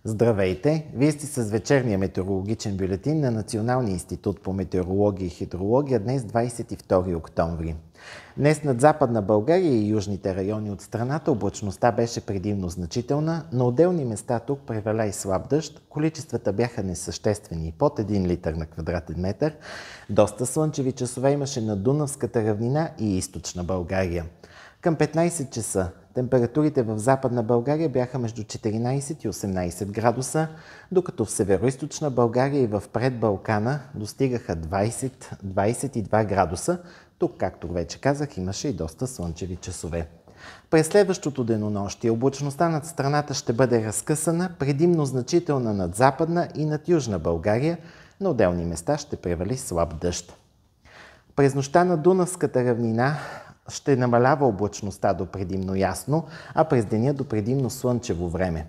Здравейте! Вие сте с вечерния метеорологичен бюлетин на Националния институт по метеорология и хидрология днес 22 октомври. Днес над Западна България и южните райони от страната облачността беше предимно значителна, на отделни места тук преваля и слаб дъжд, количествата бяха несъществени под 1 литър на квадратен метър, доста слънчеви часове имаше на Дунавската равнина и източна България. Към 15 часа температурите в Западна България бяха между 14 и 18 градуса, докато в североизточна България и в предбалкана достигаха 20-22 градуса. Тук, както вече казах, имаше и доста слънчеви часове. През следващото денонощие облачността над страната ще бъде разкъсана, предимно значителна над Западна и над Южна България, на отделни места ще превали слаб дъжд. През нощта на Дунавската равнина ще намалява облачността до предимно ясно, а през деня до предимно слънчево време.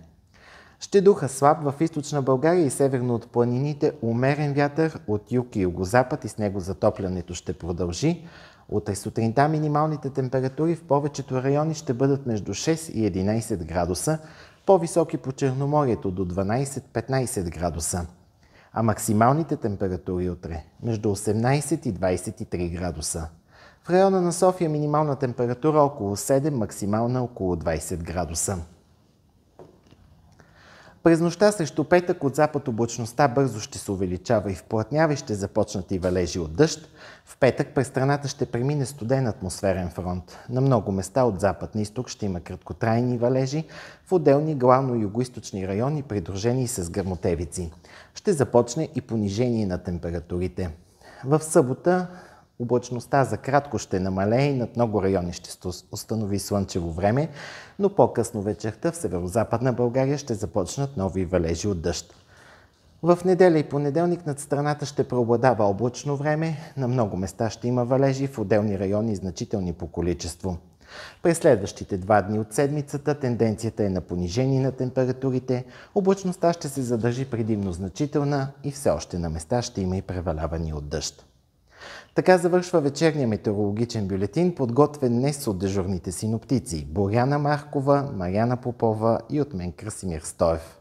Ще духа слаб в източна България и северно от планините умерен вятър от юг и югозапад и с него затоплянето ще продължи. Утре сутринта минималните температури в повечето райони ще бъдат между 6 и 11 градуса, по-високи по Черноморието до 12-15 градуса, а максималните температури утре между 18 и 23 градуса. В района на София минимална температура около 7, максимална около 20 градуса. През нощта срещу петък от запад облачността бързо ще се увеличава и вплътнява и ще започнат и валежи от дъжд. В петък през страната ще премине студен атмосферен фронт. На много места от запад на изток ще има краткотрайни валежи, в отделни главно югоизточни райони, придружени с гръмотевици. Ще започне и понижение на температурите. В събота облачността за кратко ще намалее и над много райони ще установи слънчево време, но по-късно вечерта в северозападна България ще започнат нови валежи от дъжд. В неделя и понеделник над страната ще преобладава облачно време, на много места ще има валежи, в отделни райони значителни по количество. През следващите 2 дни от седмицата тенденцията е на понижение на температурите, облачността ще се задържи предимно значителна и все още на места ще има и превалявания от дъжд. Така завършва вечерния метеорологичен бюлетин, подготвен днес от дежурните синоптици Боряна Маркова, Марияна Попова и от мен Красимир Стоев.